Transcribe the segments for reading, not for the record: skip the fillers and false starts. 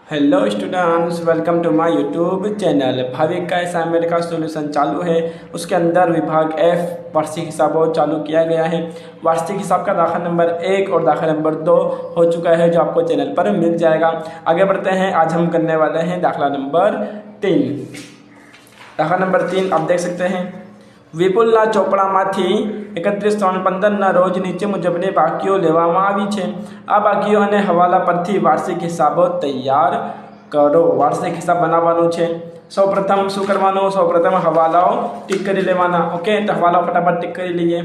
Hello students, welcome to my YouTube channel. Bhavik का assignment का solution चालू है। उसके अंदर विभाग एफ वार्षिक हिसाब चालू किया गया है। वार्षिक हिसाब का दाखला नंबर 1 और दाखला नंबर 2 हो चुका है, जो आपको चैनल पर मिल जाएगा। आगे बढ़ते हैं। आज हम करने वाले हैं दाखला नंबर 3। दाखला नंबर 3 आप देख सकते हैं। વિપુલના ચોપડામાંથી 31/3/15ના રોજ નીચે મુજબની બાકીઓ લેવામાં આવી છે। આ બાકીઓ અને હવાલા પરથી વાર્ષિક હિસાબો તૈયાર કરો। વાર્ષિક હિસાબ બનાવવાનું છે। સૌપ્રથમ શું કરવાનું? સૌપ્રથમ હવાલાઓ ટીક કરી લેવાના। ઓકે, તો હવાલાઓ ફટાફટ ટીક કરી લઈએ।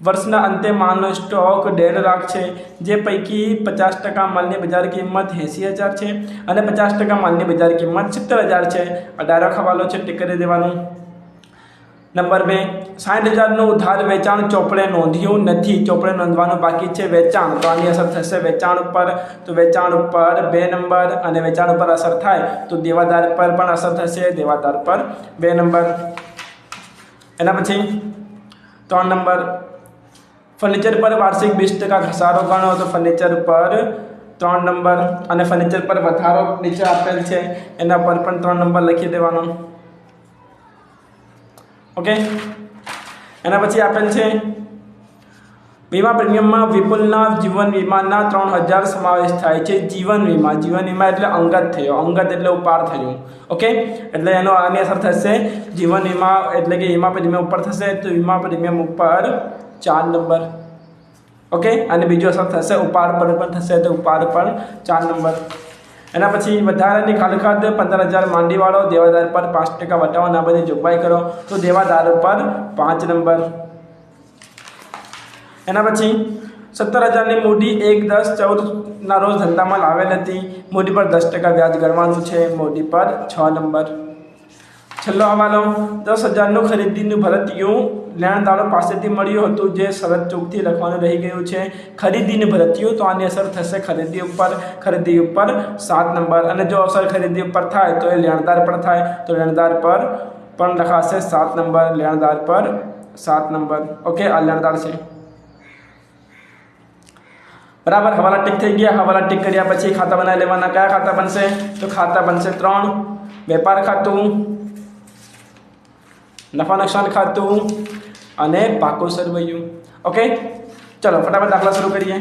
વર્ષના અંતે માલનો સ્ટોક 1.5 લાખ છે, જે પૈકી 50% માલની બજાર કિંમત 80,000 છે અને 50% માલની બજાર કિંમત 70,000 છે। આ ડાયરેક્ટ હવાલો છે, ટીક કરી દેવાનું। नंबर 2, 60,000 उधार वेचाण ચોપડે નોંધ્યું નથી। ચોપડે નોંધવાનું બાકી છે વેચાણ, તો આની અસર થશે વેચાણ ઉપર। તો વેચાણ ઉપર 2 નંબર અને વેચાણ ઉપર અસર થાય તો દેવાદાર પર પણ અસર થશે, દેવાદાર પર 2 નંબર। એના પછી 3 નંબર, ફર્નિચર પર વાર્ષિક 20% ઘસારો ગણો। તો ફર્નિચર પર 3 નંબર અને ફર્નિચર પર વધારો નીચે આપેલ છે, એના પર પણ 3 નંબર લખી દેવાનો। ઓકે, એના પછી આપેલ છે વીમા પ્રીમિયમમાં વિપુલના જીવન વીમાના 3,000 સમાવેશ થાય છે। જીવન વીમા એટલે અંગત થયો, અંગત એટલે ઉપાડ થયું। ઓકે, એટલે એનો આની અસર થશે જીવન વીમા એટલે કે વીમા પ્રીમિયમ ઉપર થશે, તો વીમા પ્રીમિયમ ઉપર 4 નંબર। ઓકે, અને બીજો અસર થશે ઉપાડ પર પણ થશે, તો ઉપાડ પર 4 નંબર। એના પછી વધારાની ખાલખાત 15,000 માંડીવાળો, દેવાદાર પર 5% વટાવો, આ બધી જોગવાઈ કરો, તો દેવાદાર પર 5 નંબર। એના પછી 17,000ની મૂડી 1/10/14ના રોજ ધંધામાં લાવેલ હતી। મૂડી પર 10% વ્યાજ ગણવાનું છે, મૂડી પર 6 નંબર। છેલ્લો હવાલો 10,000નું ખરીદીનું ભરતિયું લેણદારો પાસેથી મળ્યું હતું, જે શરત ચૂકથી લખવાનું રહી ગયું છે। ખરીદીનું ભરતિયું, તો આની અસર થશે ખરીદી ઉપર 7 નંબર। અને જો અસર ખરીદી ઉપર થાય તો એ લેણદાર પર થાય, તો લેણદાર પર પણ લખાશે 7 નંબર, લેણદાર પર 7 નંબર। ઓકે, આ લેણદાર છે, બરાબર। હવાલા ટીક થઈ ગયા। હવાલા ટીક કર્યા પછી ખાતા બનાવી લેવાના। કયા ખાતા બનશે? તો ખાતા બનશે 3, વેપાર ખાતું, નફા નુકસાન ખાતું અને પાકું સરવૈયું। ઓકે, ચલો ફટાફટ દાખલા શરૂ કરીએ।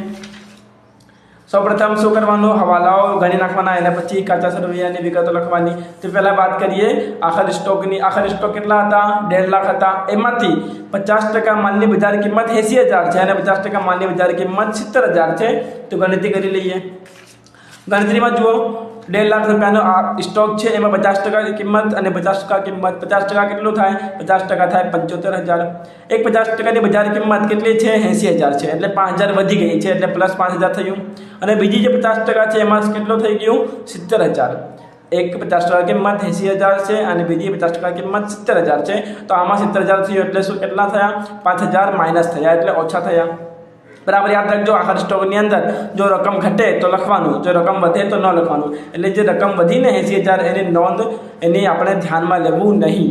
સૌપ્રથમ શું કરવાનું? હવાલાઓ ગણી નાખવાના, એના પછી કાચા સરવૈયાની વિગતો લખવાની। તો પહેલાં વાત કરીએ આખર સ્ટોકની। આખર સ્ટોક કેટલા હતા? 1.5 લાખ હતા। એમાંથી 50% માલની બજાર કિંમત 80,000 છે અને 50% માલની બજાર કિંમત 70,000 છે। તો ગણતરી કરી લઈએ। ગણતરીમાં જુઓ, 1.5 લાખ રૂપિયાનો આ સ્ટોક છે, એમાં 50% કિંમત અને 50% કિંમત, 50% કેટલું થાય? 50% થાય 75,000। એક 50%ની બજાર કિંમત કેટલી છે? 80,000 છે, એટલે 5,000 વધી ગઈ છે, એટલે પ્લસ 5,000 થયું। અને બીજી જે 50% છે એમાં કેટલું થઈ ગયું? 70,000। એક 50% કિંમત 80,000 છે અને બીજી 50% કિંમત 70,000 છે, તો આમાં 70,000 થયું, એટલે શું કેટલા થયા? 5,000 માઇનસ થયા, એટલે ઓછા થયા। બરાબર, યાદ રાખજો આખર સ્ટોકની અંદર જો રકમ ઘટે તો લખવાનું, જો રકમ વધે તો ન લખવાનું। એટલે જે રકમ વધીને 80,000 એની નોંધ એની આપણે ધ્યાનમાં લેવું નહીં।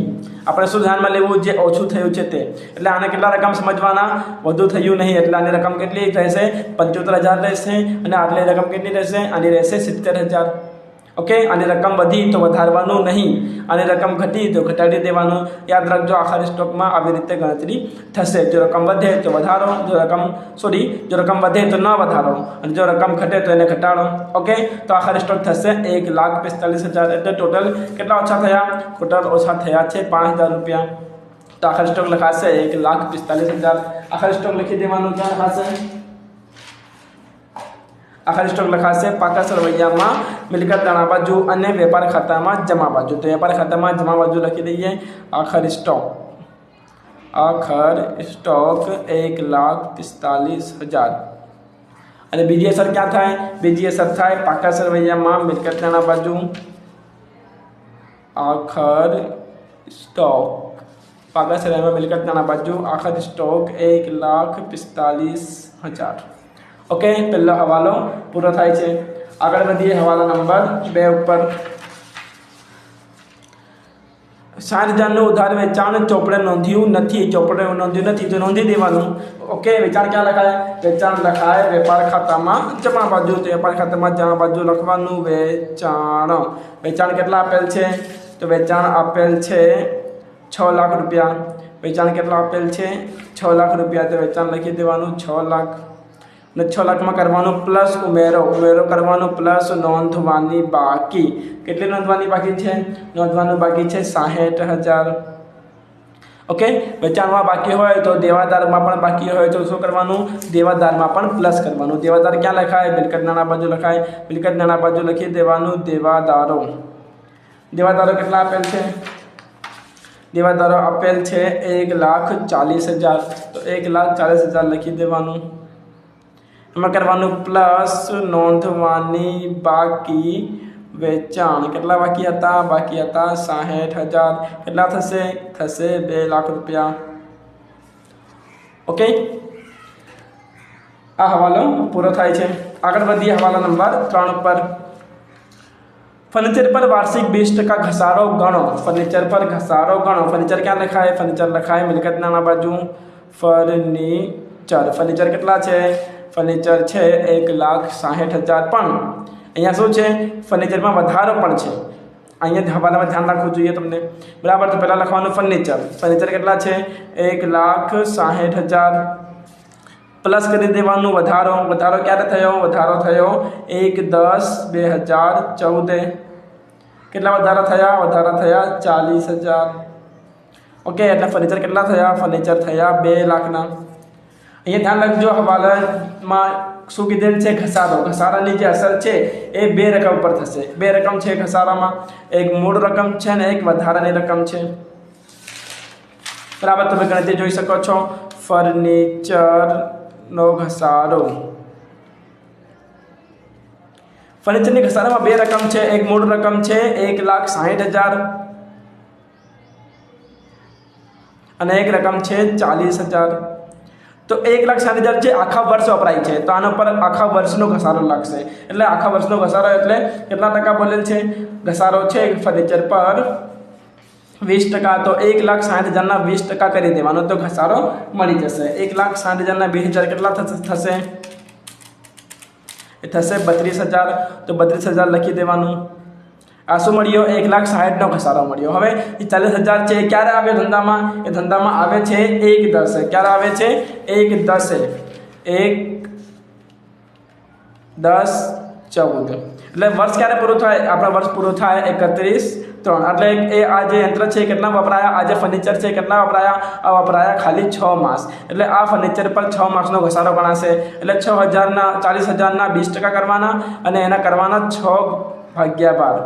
આપણે શું ધ્યાનમાં લેવું? જે ઓછું થયું છે તે। એટલે આને કેટલા રકમ સમજવાના? વધુ થયું નહીં, એટલે આની રકમ કેટલી રહેશે? 75,000 રહેશે। અને આટલી રકમ કેટલી રહેશે? આની રહેશે 70,000। ઓકે, આની રકમ વધી તો વધારવાનું નહીં, આની રકમ ઘટી તો ઘટાડી દેવાનું। યાદ રાખજો આખર સ્ટોકમાં આવી રીતે ગણતરી થશે। જો રકમ વધે તો વધારો, જો રકમ વધે તો ન વધારો, અને જો રકમ ઘટે તો એને ઘટાડો। ઓકે, તો આખર સ્ટોક થશે 1,45,000। એટલે ટોટલ કેટલા ઓછા થયા? ટોટલ ઓછા થયા છે 5,000 રૂપિયા। તો આખર સ્ટોક લખાશે 1,45,000। આખર સ્ટોક લખી દેવાનું। ક્યાં લખાશે? આખર સ્ટોક લખાશે પાકા સરવૈયામાં મિલકત નાણાં બાજુ અને વેપાર ખાતામાં જમા બાજુ। તો વેપાર ખાતામાં જમા બાજુ લખી દઈએ આખર સ્ટોક 1,45,000। અને બીજી અસર ક્યાં થાય? બીજી અસર થાય પાકા સરવૈયામાં મિલકત નાણાં બાજુ આખર સ્ટોક, પાકા સરવૈયામાં મિલકત નાણાં બાજુ આખર સ્ટોક 1,45,000। ઓકે, પહેલો હવાલો પૂરો થાય છે। આગળ વધીએ હવાલા નંબર 2 ઉપર। 60,000 ઉધાર વેચાણ ચોપડે નોંધ્યું નથી, ચોપડે નોંધ્યું નથી તો નોંધી દેવાનું. ઓકે, વેચાણ ક્યાં લખાય? વેચાણ લખાય વેપાર ખાતામાં જમા બાજુ. તો વેપાર ખાતામાં જમા બાજુ લખવાનું વેચાણ. વેચાણ કેટલા આપેલ છે? તો વેચાણ આપેલ છે 6 લાખ રૂપિયા. વેચાણ કેટલા આપેલ છે? 6 લાખ રૂપિયા. તો વેચાણ લખી દેવાનું 6 લાખ. અને 6 લાખમાં કરવાનું પ્લસ ઉમેરો કરવાનો પ્લસ નોંધવાની બાકી. કેટલી નોંધવાની બાકી છે? નોંધવાનું બાકી છે 60,000. ઓકે, વેચાણમાં બાકી હોય તો દેવાદારમાં પણ બાકી હોય તો શું કરવાનું? દેવાદારમાં પણ પ્લસ કરવાનું. દેવાદાર ક્યાં લખાય? મિલકત નાના બાજુ લખાય. મિલકત નાના બાજુ લખી દેવાનું દેવાદારો. દેવાદારો કેટલા આપેલ છે? દેવાદારો આપેલ છે 1,40,000. તો 1,40,000 લખી દેવાનું. એમાં કરવાનું પ્લસ નોંધવાની બાકી વેચાણ. કેટલા બાકી હતા? બાકી હતા 60,000. કેટલા થશે? થશે 2 લાખ રૂપિયા. ઓકે, આ હવાલો પૂરો થાય છે. આગળ વધીએ હવાલા નંબર 3 પર. ફર્નિચર પર વાર્ષિક 20% ઘસારો ગણો. ફર્નિચર પર ઘસારો ગણો. ફર્નિચર ક્યાં લખાય? ફર્નિચર લખાય મિલકત નાના બાજુ ફર્નિચર. ફર્નિચર કેટલા છે? ફર્નિચર છે 1,60,000. પણ અહીંયા શું છે? ફર્નિચરમાં વધારો પણ છે. અહીંયા હવાલામાં ધ્યાન રાખવું જોઈએ તમને, બરાબર. તો પહેલાં લખવાનું ફર્નિચર. ફર્નિચર કેટલા છે? 1,60,000 પ્લસ કરી દેવાનું વધારો. વધારો ક્યારે થયો? વધારો થયો 1/10/2014. કેટલા વધારા થયા? વધારા થયા 40,000. ઓકે, એટલે ફર્નિચર કેટલા થયા? ફર્નિચર થયા 2 લાખના. અહીંયા ધ્યાન રાખજો, હવાલામાં શું કીધેલ છે? ઘસારો. ઘસારાની જે અસર છે એ 2 રકમ પર થશે. 2 રકમ છે ઘસારામાં. એક મૂળ રકમ છે ને એક વધારાની રકમ છે, બરાબર. તમે ગણતરી જોઈ શકો છો. ફર્નિચરનો ઘસારો. ફર્નિચરની ઘસારામાં 2 રકમ છે. એક મૂળ રકમ છે 1,60,000 અને એક રકમ છે 40,000. તો 1,60,000 છે આખા વર્ષ વપરાય છે, તો આના પર આખા વર્ષનો ઘસારો લાગશે. એટલે આખા વર્ષનો ઘસારો એટલે કેટલા ટકા બોલેલ છે? ઘસારો છે ફર્નિચર પર 20%. તો 1,60,000 20% કરી દેવાનો તો ઘસારો મળી જશે. 1,60,000 20,000 કેટલા થશે? એ થશે 32,000. તો 32,000 લખી દેવાનું. આ શું મળ્યો? 1,60,000 ઘસારો મળ્યો. હવે એ 40,000 છે ક્યારે આવે ધંધામાં? એ ધંધામાં આવે છે 1/10. ક્યારે આવે છે? 1/10. 1/10/14. એટલે વર્ષ ક્યારે પૂરું થાય? આપણા વર્ષ પૂરું થાય 31/3. એટલે એ આ જે યંત્ર છે કેટલા વપરાયા? આ જે ફર્નિચર છે કેટલા વપરાયા? આ વપરાયા ખાલી 6 માસ. એટલે આ ફર્નિચર પર 6 માસનો ઘસારો ગણાશે. એટલે 40,000ના 20% કરવાના અને એના કરવાના 6/12.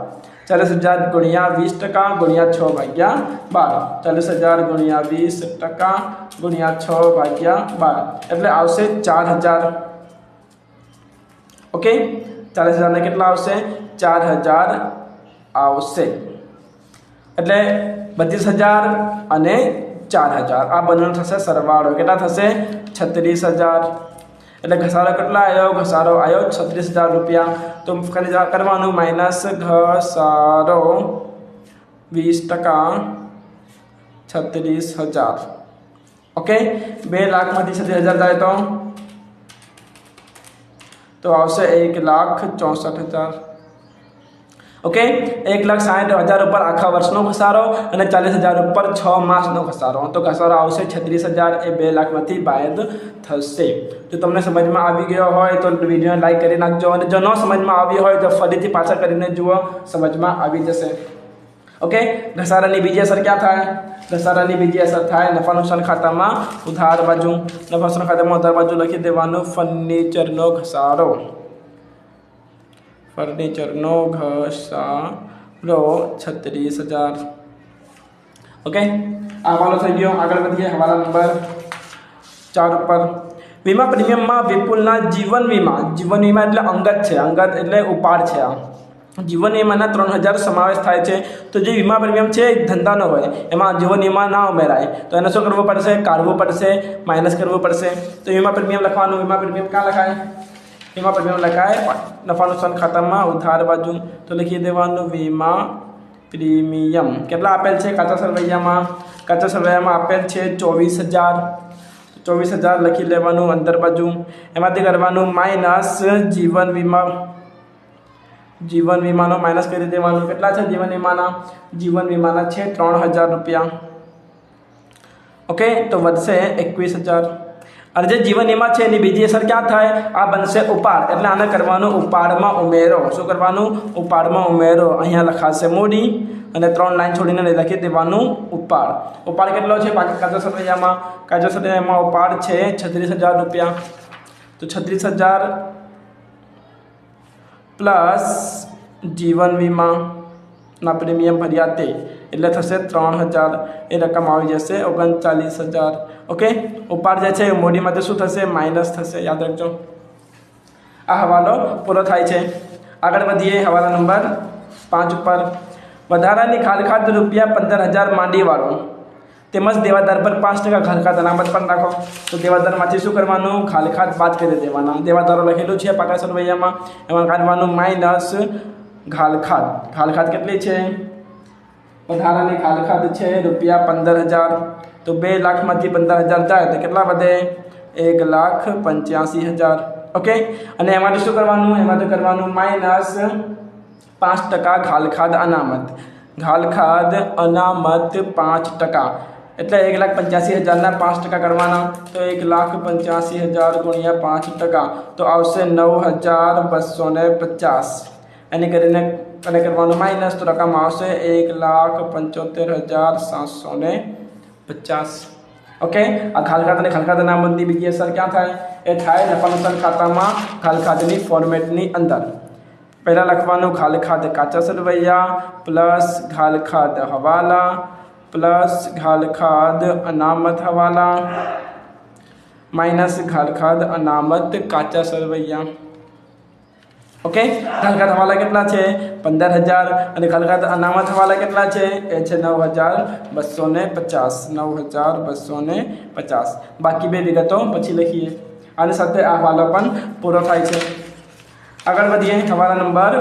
40,000 ગુણ્યા 20% ગુણ્યા 6/12. 40,000 ગુણ્યા 20% ગુણ્યા 6/12 એટલે આવશે 4,000. ઓકે, 40,000 ને કેટલા આવશે? 4,000 આવશે. એટલે 32,000 અને 4,000 આ બંનેનો થશે સરવાળો. કેટલા થશે? 36,000. એટલે ઘસારો કેટલા આવ્યો? ઘસારો આવ્યો 36,000 રૂપિયા. તો કરવાનું માઇનસ ઘસારો 20% 36,000. ઓકે, 2 લાખમાંથી 36,000 જાય તો આવશે 1,64,000. ઓકે, 1,60,000 ઉપર આખા વર્ષનો ઘસારો અને 40,000 ઉપર 6 માસનો ઘસારો. તો ઘસારો આવશે 36,000. એ 2 લાખમાંથી બાદ થશે. જો તમને સમજમાં આવી ગયો હોય તો વિડીયોને લાઈક કરી નાખજો, અને જો ન સમજમાં આવી હોય તો ફરીથી પાછા કરીને જુઓ, સમજમાં આવી જશે. ઓકે, ઘસારાની બીજી અસર ક્યાં થાય? ઘસારાની બીજી અસર થાય નફા નુકસાન ખાતામાં ઉધાર બાજુ. નફા નુકસાન ખાતામાં ઉધાર બાજુ લખી દેવાનું ફર્નિચરનો ઘસારો. ફર્નિચરનો ઘસારો 36,000. ઓકે, આ હવાલો થઈ ગયો. આગળ વધીએ હવાલા નંબર 4 પર. વીમા પ્રીમિયમમાં વિપુલના જીવન વીમા. જીવન વીમા એટલે અંગત છે. અંગત એટલે ઉપાડ છે. આ જીવન વીમાના 3,000 સમાવેશ થાય છે. તો જે વીમા પ્રીમિયમ છે એ ધંધાનો હોય, એમાં જીવન વીમા ના ઉમેરાય. તો એને શું કરવું પડશે? કાઢવું પડશે, માઇનસ કરવું પડશે. તો વીમા પ્રીમિયમ લખવાનું. વીમા પ્રીમિયમ ક્યાં લખાય? વીમા પ્રીમિયમ લખાય નફા નુકસાન ખાતામાં ઉધાર બાજુ. તો લખી દેવાનું વીમા પ્રીમિયમ કેટલા આપેલ છે કાચા સરવૈયામાં? કાચા સરવૈયામાં આપેલ છે 24,000. 24,000 લખી લેવાનું અંદર બાજુ. એમાંથી કરવાનું માઇનસ જીવન વીમાનો માઇનસ કરી દેવાનું. કેટલા છે જીવન વીમાના? જીવન વીમાના છે 3,000 રૂપિયા. ઓકે, તો વધશે 21,000. અને જે જીવન વીમા છે એની બીજી અસર ક્યાં થાય? આ બનશે ઉપાડ, એટલે આને કરવાનું ઉપાડમાં ઉમેરો. શું કરવાનું? ઉપાડમાં ઉમેરો. અહીંયા લખાશે મૂડી અને 3 લાઈન છોડીને લખી દેવાનું ઉપાડ. ઉપાડ કેટલો છે કાચા સરવૈયામાં? કાચા સરવૈયામાં ઉપાડ છે 36,000 રૂપિયા. તો 36,000 પ્લસ જીવન વીમાના પ્રીમિયમ ભર્યા તે એટલે થશે 3,000. એ રકમ આવી જશે 39,000. ઓકે, ઉપાડ જે છે મૂડીમાંથી શું થશે? માઇનસ થશે. યાદ રાખજો. આ હવાલો પૂરો થાય છે. આગળ વધીએ હવાલા નંબર 5 ઉપર. વધારાની ખાલખાદ રૂપિયા 15,000 માંડીવાળો તેમજ દેવાદાર પર 5% ખાલખાદ અનામત પણ રાખો. તો દેવાદારમાંથી શું કરવાનું? ખાલખાદ બાદ કરી દેવાના. દેવાદારો લખેલું છે પાકા સરવૈયામાં, એમાં કાઢવાનું માઇનસ ખાલખાદ. ખાલખાદ કેટલી છે? વધારાની ખાલખાદ છે રૂપિયા 15,000. તો 2 લાખમાંથી 15,000 જાય તો કેટલા વધે? 1,85,000. ઓકે, અને એમાંથી શું કરવાનું? એમાંથી કરવાનું માઇનસ 5% ખાલખાદ અનામત. ખાલખાદ અનામત 5%. એટલે 1,85,000ના 5% કરવાના. તો 1,85,000 ગુણ્યા 5%. તો આવશે 9,250. એની કરીને અને કરવાનું માઇનસ, તો રકમ આવશે 1,75,750. ઓકે, આ ખાલખાદ અને ખાલખાદ અનામતની બીજી અસર ક્યાં થાય? એ થાય નફા નુકસાન ખાતામાં ખાલખાદની ફોર્મેટની અંદર. પહેલાં લખવાનું ખાલખાદ કાચા સરવૈયા પ્લસ ખાલખાદ હવાલા પ્લસ ખાલખાદ અનામત હવાલા માઇનસ ખાલખાદ અનામત કાચા સરવૈયા. ઓકે, ખાલખાદ હવાલા કેટલા છે? 15,000. અને ખાલખાદ અનામત હવાલા કેટલા છે? એ છે 9,250. 9,250. બાકી બે વિગતો પછી લખીએ. આની સાથે આ હવાલો પણ પૂરો થાય છે. આગળ વધીએ હવાલા નંબર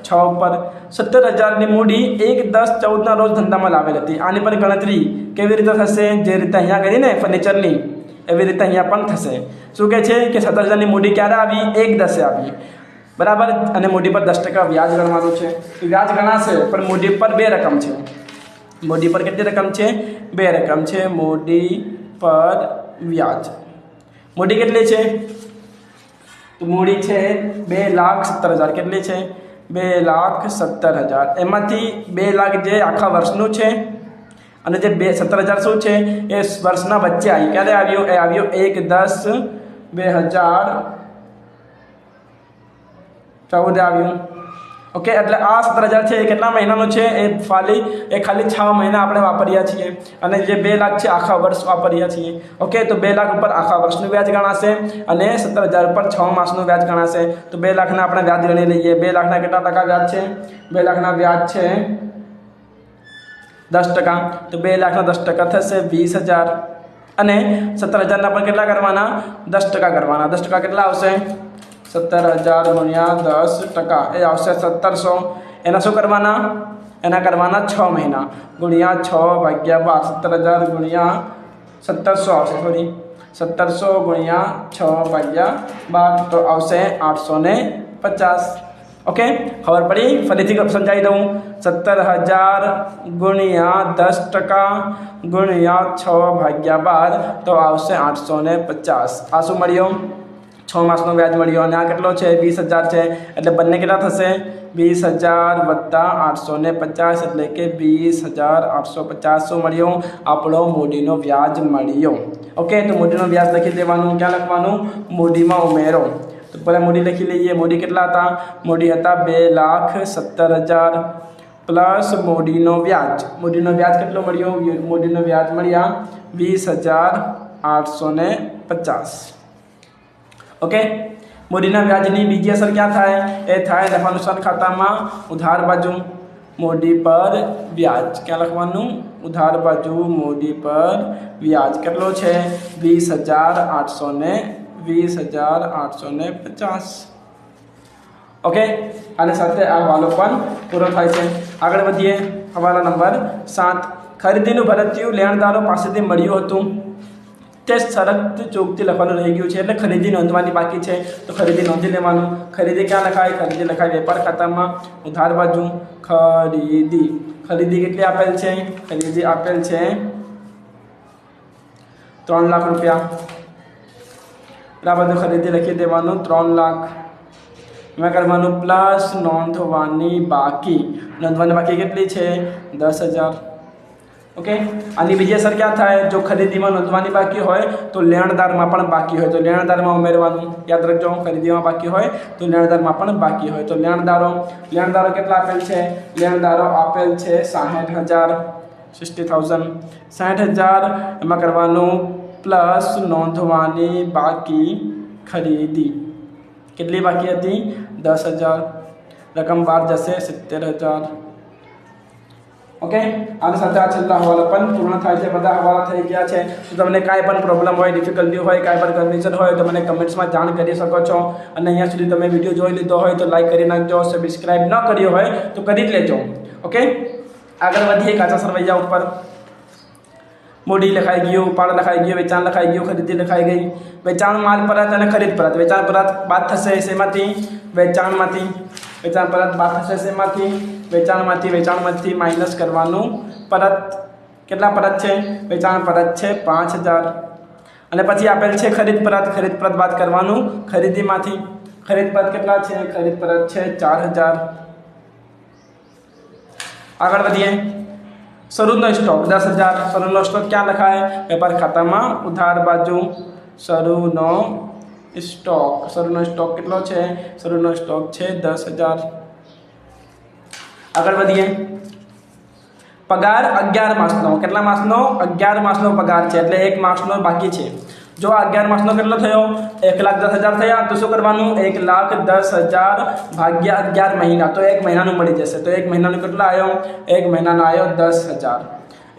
6 ઉપર. 17,000ની મૂડી 1/10/14ના રોજ ધંધામાં લાવેલ હતી. આની પણ ગણતરી કેવી રીતે થશે? જે રીતે અહીંયા કરીને ફર્નિચરની એવી રીતે અહીંયા પણ થશે. શું કહે છે કે 17,000ની મૂડી ક્યારે આવી? 1/10 આવી. બરાબર. અને મૂડી પર 10% વ્યાજ ગણવાનું છે. વ્યાજ ગણાશે પણ મૂડી પર 2 રકમ છે. મૂડી પર કેટલી રકમ છે? 2 રકમ છે. મૂડી પર વ્યાજ. મૂડી કેટલી છે? તો મૂડી છે 2,17,000. કેટલી છે? 2,17,000. એમાંથી 2 લાખ જે આખા વર્ષનું છે અને જે 17,000 શું છે? એ વર્ષના વચ્ચે આવી. ક્યારે આવ્યું? એ આવ્યું 1/10/2014 આવ્યું. ઓકે, એટલે આ 17,000 છે એ કેટલા મહિનાનું છે? એ ખાલી 6 મહિના આપણે વાપર્યા છીએ. અને જે 2 લાખ છે આખા વર્ષ વાપર્યા છીએ. ઓકે, તો 2 લાખ ઉપર આખા વર્ષનું વ્યાજ ગણાશે અને 17,000 ઉપર 6 માસનું વ્યાજ ગણાશે. તો 2 લાખના આપણે વ્યાજ ગણી લઈએ. 2 લાખના કેટલા ટકા વ્યાજ છે? 2 લાખના વ્યાજ છે 10%. તો 2 લાખના 10% થશે 20,000. અને 17,000ના પણ કેટલા કરવાના? 10% કરવાના. 10% કેટલા આવશે? 17,000 ગુણ્યા 10% એ આવશે 1,700. એના શું કરવાના? એના કરવાના 6 મહિના ગુણ્યા 6/12. 17,000 ગુણ્યા 1,700 આવશે. સોરી, 1,700 ગુણ્યા 6/12 તો આવશે 850. ઓકે, ખબર પડી? ફરીથી સમજાવી દઉં. 17,000 ગુણ્યા 10% ગુણ્યા 6/12 તો આવશે 850. આ શું મળ્યું? 6 માસનો વ્યાજ મળ્યો. અને આ કેટલો છે? 20,000 છે. એટલે બંને કેટલા થશે? 20,000 વત્તા 850 એટલે કે 20,850. શું મળ્યું? આપણો મૂડીનો વ્યાજ મળ્યો. ઓકે, તો મૂડીનો વ્યાજ લખી દેવાનું. ક્યાં લખવાનું? મૂડીમાં ઉમેરો. તો પહેલાં મૂડી લખી લઈએ. મૂડી કેટલા હતા? મૂડી હતા 2,17,000 પ્લસ મૂડીનો વ્યાજ. મૂડીનો વ્યાજ કેટલો મળ્યો? મૂડીનો વ્યાજ મળ્યા 20,850. ઓકે, મૂડીના વ્યાજની બીજી અસર ક્યાં થાય? એ થાય નફા નુકસાન ખાતામાં ઉધાર બાજુ મૂડી પર વ્યાજ. ક્યાં લખવાનું? ઉધાર બાજુ મૂડી પર વ્યાજ. કેટલો છે? 20,850. ઓકે, આની સાથે આ હવાલો પણ પૂરો થાય છે. આગળ વધીએ. હવાલા નંબર 7 ખરીદીનું ભરતિયું લેણદારો પાસેથી મળ્યું હતું તે શરત ચોકથી લખવાનું રહી ગયું છે એટલે ખરીદી નોંધવાની બાકી છે તો ખરીદી નોંધી લેવાનું ખરીદી ક્યાં લખાય ખરીદી લખાય વેપાર ખાતામાં ઉધાર બાજુ ખરીદી કેટલી આપેલ છે ખરીદી આપેલ છે 3 લાખ રૂપિયા બરાબર તો ખરીદી લખી દેવાનું 3 લાખ એમાં કરવાનું પ્લસ નોંધવાની બાકી કેટલી છે 10,000 ઓકે આની બીજી અસર ક્યાં થાય જો ખરીદીમાં નોંધવાની બાકી હોય તો લેણદારમાં પણ બાકી હોય તો લેણદારમાં ઉમેરવાનું યાદ રાખજો ખરીદીમાં બાકી હોય તો લેણદારમાં પણ બાકી હોય તો લેણદારો કેટલા આપેલ છે લેણદારો આપેલ છે 60,000 60,000 એમાં કરવાનું પ્લસ નોંધવાની બાકી ખરીદી કેટલી બાકી હતી 10,000 રકમ બહાર જશે 70,000 ઓકે આની સાથે આ છેલ્લા હવાલા પણ પૂર્ણ થાય છે બધા હવાલા થઈ ગયા છે તો તમને કાંઈ પણ પ્રોબ્લેમ હોય ડિફિકલ્ટી હોય કાંઈ પણ કન્ફ્યુઝન હોય તો મને કમેન્ટ્સમાં જાણ કરી શકો છો અને અહીંયા સુધી તમે વિડીયો જોઈ લીધો હોય તો લાઈક કરી નાખજો સબસ્ક્રાઇબ ન કર્યો હોય તો કરી જ લેજો ઓકે આગળ વધીએ કાચા સરવૈયા ઉપર મૂડી લખાઈ ગયું ઉપાડ લખાઈ ગયો વેચાણ લખાઈ ગયું ખરીદી લખાઈ ગઈ વેચાણ માલ પરત અને ખરીદ પરત વેચાણ પરત બાદ થશે શેમાંથી વેચાણમાંથી વેચાણ પરત બાદ થશે શેમાંથી વેચાણમાંથી માઇનસ કરવાનું પરત કેટલા પરત છે વેચાણ પરત છે 5,000 અને પછી આપેલ છે ખરીદ પરત બાદ કરવાનું ખરીદીમાંથી ખરીદ પરત કેટલા છે ખરીદ પરત છે 4,000 આગળ વધીએ શરૂનો સ્ટોક 10,000 શરૂનો સ્ટોક ક્યાં લખાય વેપાર ખાતામાં ઉધાર બાજુ શરૂનો સ્ટોક કેટલો છે શરૂનો સ્ટોક છે 10,000 આગળ વધીએ પગાર 11 માસનો કેટલા માસનો 11 માસનો પગાર છે એટલે 1 માસનો બાકી છે જો 11 માસનો કેટલો થયો 1,10,000 થયા તો શું કરવાનું 1,10,000 ભાગ્યા 11 મહિના તો 1 મહિનાનું મળી જશે તો 1 મહિનાનું કેટલા આવ્યો 1 મહિનાનો આવ્યો 10,000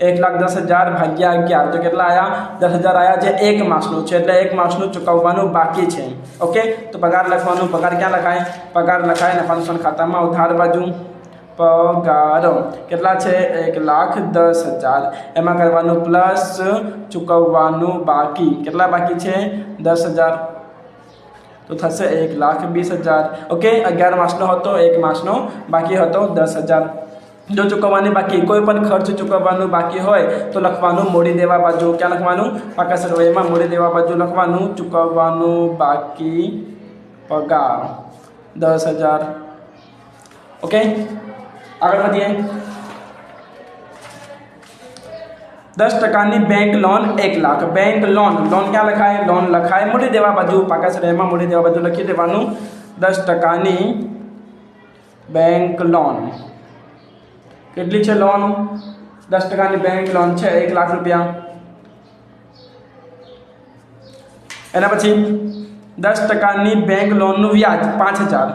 1,10,000 ભાગ્યા 11 તો કેટલા આવ્યા 10,000 આવ્યા જે 1 માસનું છે એટલે 1 માસનું ચૂકવવાનું બાકી છે ઓકે તો પગાર લખવાનું પગાર ક્યાં લખાય પગાર લખાય નફા નુકસાન ખાતામાં ઉધાર બાજુ પગાર કેટલા છે 1,10,000 એમાં કરવાનું પ્લસ ચૂકવવાનું બાકી કેટલા બાકી છે 10,000 તો થશે 1,20,000 ઓકે 11 માસનો હતો 1 માસનો બાકી હતો 10,000 જો ચૂકવવાની બાકી કોઈ પણ ખર્ચ ચૂકવવાનું બાકી હોય તો લખવાનું મોડી દેવા બાજુ ક્યાં લખવાનું પાકા સરવૈયામાં મોડી દેવા બાજુ લખવાનું ચૂકવવાનું બાકી પગાર 10,000 ઓકે આગળ વધીએ 10% bank loan 1 lakh bank loan ક્યાં લખાય લોન લખાય મોડી દેવા બાજુ પાકા સરવૈયામાં મોડી દેવા બાજુ લખી દેવાનું 10% બેંક લોન કેટલી છે લોન 10% બેંક લોન છે 1 લાખ રૂપિયા એના પછી 10% બેંક લોનનું વ્યાજ 5,000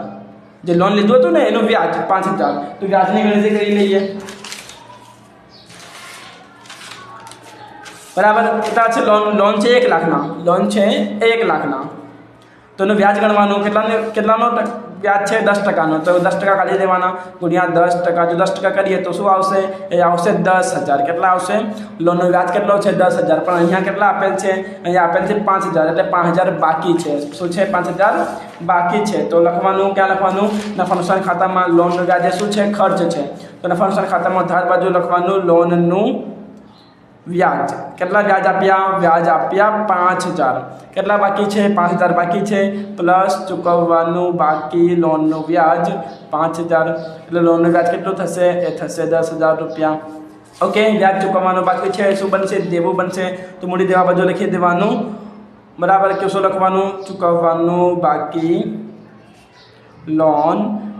જે લોન લીધું હતું ને એનું વ્યાજ 5,000 તો વ્યાજની ગણતરી કરી લઈએ બરાબર કેટલા છે લોન છે 1 લાખના તો એનું વ્યાજ ગણવાનું કેટલાનો વ્યાજ છે 10%નો તો 10% કાઢી દેવાના ગુણ્યા 10% જો 10% કરીએ તો શું આવશે એ આવશે 10,000 કેટલા આવશે લોનનો વ્યાજ કેટલો છે 10,000 પણ અહીંયા કેટલા આપેલ છે અહીંયા આપેલ છે 5,000 એટલે 5,000 બાકી છે શું છે 5,000 બાકી છે તો લખવાનું ક્યાં લખવાનું નફા નુકસાન ખાતામાં લોનનું વ્યાજ શું છે ખર્ચ છે તો નફા નુકસાન ખાતામાં ધાર બાજુ લખવાનું લોનનું વ્યાજ કેટલા વ્યાજ આપ્યા 5,000 કેટલા બાકી છે 5,000 બાકી છે પ્લસ ચૂકવવાનું બાકી લોનનું વ્યાજ 5,000 એટલે લોનનું વ્યાજ કેટલું થશે એ થશે 10,000 રૂપિયા ઓકે વ્યાજ ચૂકવવાનું બાકી છે શું બનશે દેવું બનશે તો મૂડી દેવા બાજુ લખી દેવાનું બરાબર કે શું લખવાનું ચૂકવવાનું બાકી લોન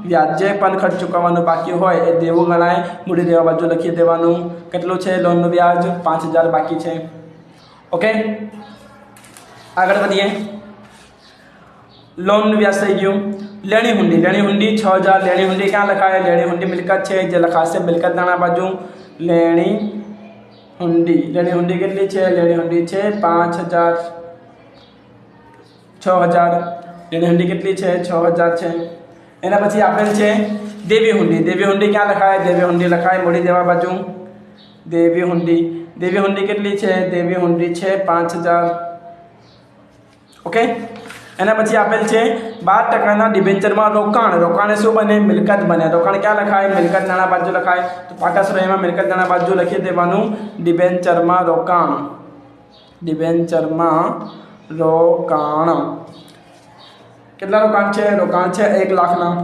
વ્યાજ જે પણ ખર્ચ ચૂકવવાનું બાકી હોય એ દેવું ગણાય મૂડી દેવા બાજુ લખી દેવાનું કેટલું છે લોનનું વ્યાજ 5,000 બાકી છે ઓકે આગળ વધીએ લોનનું વ્યાજ થઈ ગયું લેણી હુંડી 6,000 લેણી હુંડી ક્યાં લખાય લેણી હુંડી મિલકત છે જે લખાશે મિલકત દાણા બાજુ લેણી હુંડી કેટલી છે લેણી હુંડી છે 5,000 6,000 લેણી હુંડી કેટલી છે 6,000 છે એના પછી આપેલ છે દેવી હુંડી ક્યાં લખાય? દેવી હુંડી લખાય મૂડી દેવા બાજુ દેવી હુંડી કેટલી છે? દેવી હુંડી છે 5000. ઓકે, એના પછી આપેલ છે 12% ડિબેન્ચરમાં રોકાણ શું બને? મિલકત બને. રોકાણ ક્યાં લખાય? મિલકત નાણા બાજુ લખાય. તો પાટાશ્રયમાં મિલકત નાણા બાજુ લખી દેવાનું ડિબેન્ચરમાં રોકાણ. કેટલા રોકાણ છે? રોકાણ છે 1 લાખના.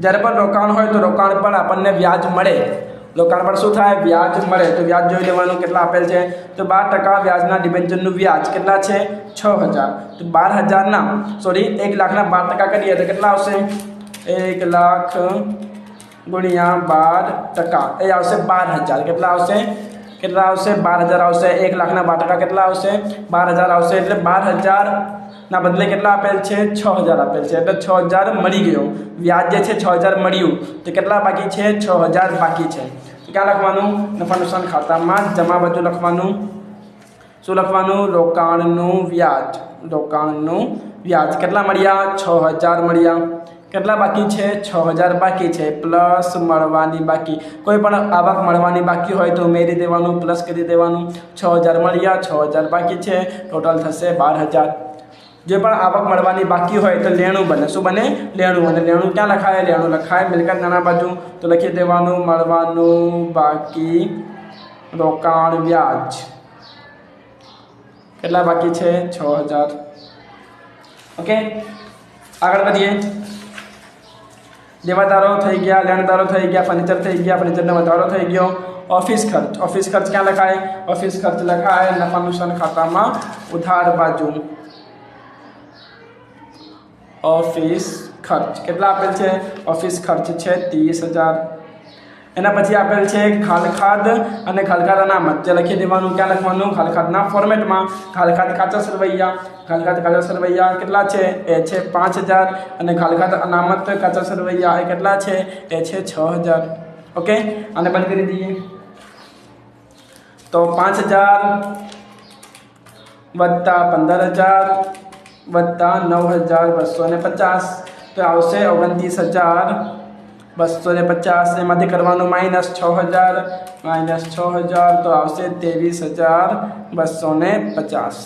જ્યારે પણ રોકાણ હોય તો રોકાણ પર આપણને વ્યાજ મળે. રોકાણ પર શું થાય? વ્યાજ મળે. તો વ્યાજ જોઈ લેવાનું કેટલા આપેલ છે. તો 12% વ્યાજના ડિબેન્ચરનું વ્યાજ કેટલા છે? 6000. તો 1 લાખના 12% કરીએ તો કેટલા આવશે? 1 લાખ ગુણ્યા 12% એ આવશે 12000. કેટલા આવશે? 12000 આવશે. 1 લાખના 12% કેટલા આવશે? 12000 આવશે. એટલે 12000 બદલે કેટલા આપેલ છે? 6000 આપેલ છે. એટલે 6000 મળી ગયો. વ્યાજ જે છે 6000 મળ્યું. તો કેટલા બાકી છે? 6000 બાકી છે. તો ક્યાં લખવાનું? નફા નુકસાન ખાતામાં જમા બાજુ લખવાનું. શું લખવાનું? રોકાણનું વ્યાજ. કેટલા મળ્યા? 6000 મળ્યા. કેટલા બાકી છે? 6000 બાકી છે. પ્લસ મળવાની બાકી. કોઈ પણ આવક મળવાની બાકી હોય તો ઉમેરી દેવાનું, પ્લસ કરી દેવાનું. 6000 મળ્યા, 6000 બાકી છે. ટોટલ થશે 12000. જે પણ આવક મળવાની બાકી હોય તો લેણું બને. શું બને? લેણું. અને લેણું ક્યાં લખાય? લેણું લખાય મિલકત નાના બાજુ. તો લખી દેવાનું મળવાનું બાકી રોકાણ વ્યાજ. કેટલા બાકી છે? 6000. ઓકે, આગળ વધીએ. દેવાદારો થઈ ગયા, લેણદારો થઈ ગયા, ફર્નિચર થઈ ગયા, ફર્નિચરનો વધારો થઈ ગયો. ઓફિસ ખર્ચ ક્યાં લખાય? ઓફિસ ખર્ચ લખાય નફા નુકસાન ખાતામાં ઉધાર બાજુ. ઓફિસ ખર્ચ કેટલા આપેલ છે? ઓફિસ ખર્ચ છે 30000. એના પછી આપેલ છે ખાલખાદ અને ખાલખાદ અનામત. જે લખી દેવાનું ક્યાં લખવાનું? ખાલખાદના ફોર્મેટમાં. ખાલખાદ કાચા સરવૈયા કેટલા છે? એ છે 5000. અને ખાલખાદ અનામત કાચા સરવૈયા એ કેટલા છે? એ છે 6000. ઓકે, આને બંધ કરી દઈએ. તો 5000 વત્તા 15000 વત્તા 9250 તો આવશે 29250. એમાંથી કરવાનું -6000 તો આવશે 23250.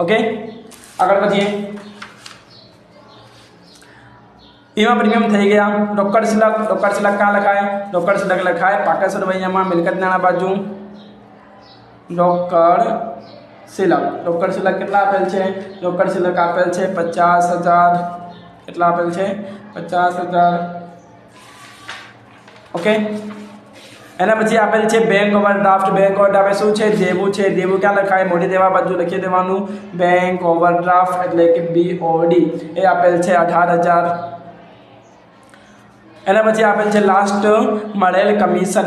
ઓકે, આગળ વધીએ. વીમા પ્રીમિયમ થઈ ગયા. રોકડ શિલક ક્યાં લખાય? રોકડ શિલક લખાય પાકા સરવૈયામાં મિલકત નાણા બાજુ. રોકડ શિલક કેટલા આપેલ છે? રોકડ શિલક આપેલ છે 50000. કેટલા આપેલ છે? 50000. ઓકે, એના પછી આપેલ છે બેંક ઓવરડ્રાફ્ટ. શું છે? દેવું છે. દેવું ક્યાં લખાય? મોડી દેવા બાજુ લખી દેવાનું બેંક ઓવરડ્રાફ્ટ એટલે કે BOD. એ આપેલ છે 18000. એના પછી આપેલ છે લાસ્ટ મળેલ કમિશન.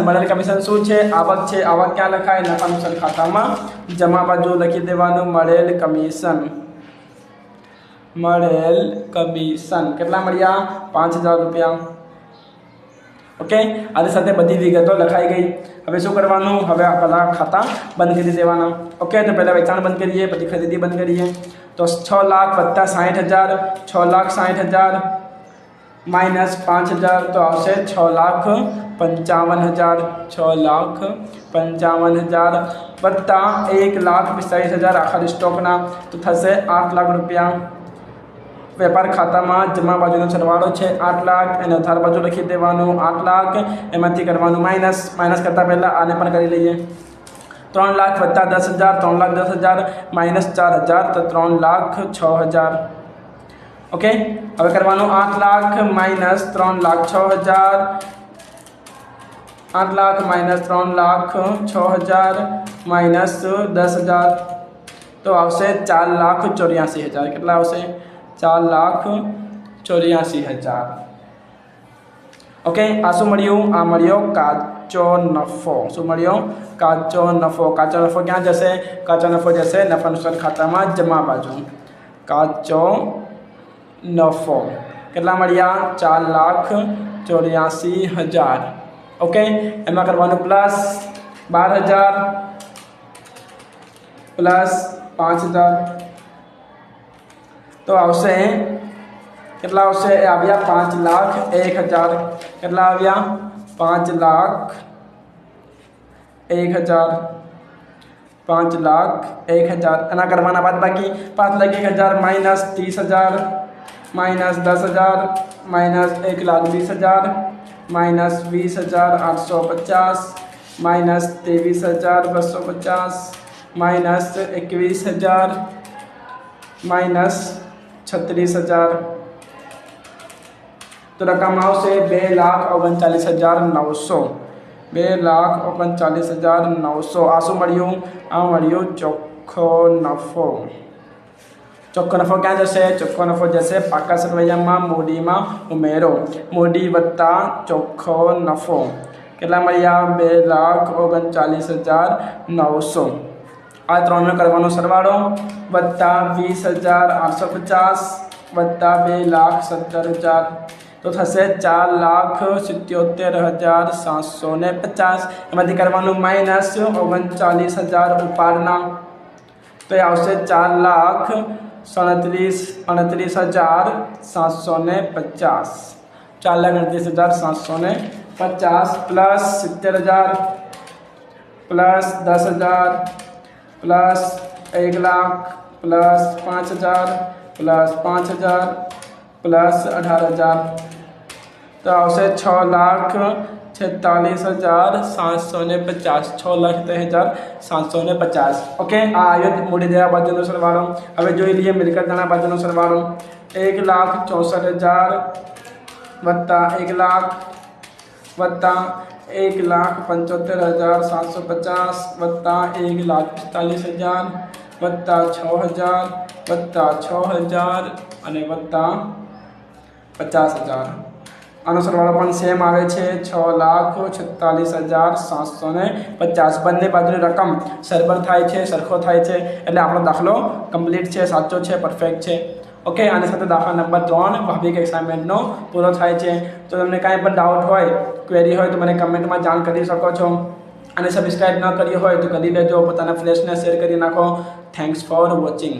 શું છે? આવક છે. આવક ક્યાં લખાય? નફા નુકસાન ખાતામાં જમા બાજુ લખી દેવાનું મળેલ કમિશન. કેટલા મળ્યા? 5000 રૂપિયા. ઓકે, આની સાથે બધી વિગતો લખાઈ ગઈ. હવે શું કરવાનું? હવે આ બધા ખાતા બંધ કરી દેવાના. ઓકે, તો પહેલાં વેચાણ બંધ કરીએ, પછી ખરીદી બંધ કરીએ. તો 6 લાખ વત્તા 60000. 6,60,000 માઇનસ 5000 તો આવશે 6,55,000. 6,55,000 વત્તા 1,45,000 આખા સ્ટોકના તો થશે 8 લાખ રૂપિયા. વેપાર ખાતામાં જમા બાજુનો સરવાળો છે 8 લાખ. એને ઉધાર બાજુ લખી દેવાનું 8 લાખ. એમાંથી કરવાનું માઇનસ કરતાં પહેલાં આને પણ કરી લઈએ. 3 લાખ વત્તા 10,000. 3,10,000 માઇનસ 4,000 તો 3,06,000. ઓકે, હવે કરવાનું 8 lakh minus 3,06,000. 8 lakh minus 3,06,000 minus 10,000 તો આવશે 4,84,000. કેટલા આવશે? 4,84,000. ઓકે, આ શું મળ્યું? આ મળ્યો કાચો નફો. શું મળ્યો? કાચો નફો. કાચો નફો ક્યાં જશે? કાચો નફો જશે નફા નુકસાન ખાતામાં જમા બાજુ. કાચો નફો કેટલા મળ્યા? 4,84,000. ઓકે, એમાં કરવાનું પ્લસ 12,000 પ્લસ 5,000 તો આવશે કેટલા આવશે? એ આવ્યા 5,01,000. કેટલા આવ્યા? 5,01,000. 5,01,000. એના કરવાના બાદ બાકી 5,01,000 minus 30,000 minus 10,000 minus 1,20,000 minus 20,850 minus 23,250 minus 21,000 minus 36,000. તો રકમ આવશે 2,39,900. 2,39,900. આ શું મળ્યું? આ મળ્યું ચોખ્ખો નફો. ચોખ્ખો નફો ક્યાં જશે? ચોખ્ખો નફો જશે પાકા સરવૈયામાં મૂડીમાં ઉમેરો. મૂડી વત્તા ચોખ્ખો નફો. કેટલા મળ્યા? 2,39,900. આ ત્રણનો કરવાનો સરવાળો વત્તા 20,850 વત્તા 2,70,000 તો થશે 4,77,750. એમાંથી કરવાનું માઇનસ 39,000 ઉપાડના તો એ આવશે 4,29,750. 4,29,750 plus 70,000 plus 10,000 plus 1,00,000 plus 5,000 plus 5,000 plus 18,000 તો આવશે 6,46,750. 6,46,750. ઓકે, આ આવ્યો મૂડી દેવા બાજુનો સરવાળો. હવે જોઈ લઈએ મિલકત દેણા બાજુનો સરવાળો. 1,64,000 વત્તા 1,00,000 વત્તા 1,75,750 વત્તા 1,45,000 વત્તા 6,000 વત્તા 6,000 અને વત્તા 50,000. આનો સરવાળો પણ સેમ આવે છે 6,46,750. બંને બાજુની રકમ સરભર થાય છે, સરખો થાય છે એટલે આપણો દાખલો કમ્પ્લીટ છે, સાચો છે, પરફેક્ટ છે. ઓકે, આની સાથે દાખલા નંબર 3 ભાવિક એસાઇનમેન્ટનો પૂરો થાય છે. તો તમને કાંઈ પણ ડાઉટ હોય, ક્વેરી હોય તો મને કમેન્ટમાં જાણ કરી શકો છો. અને સબસ્ક્રાઈબ ન કરી હોય તો કરી લેજો. પોતાના ફ્રેન્ડ્સને શેર કરી નાખો. Thanks for watching.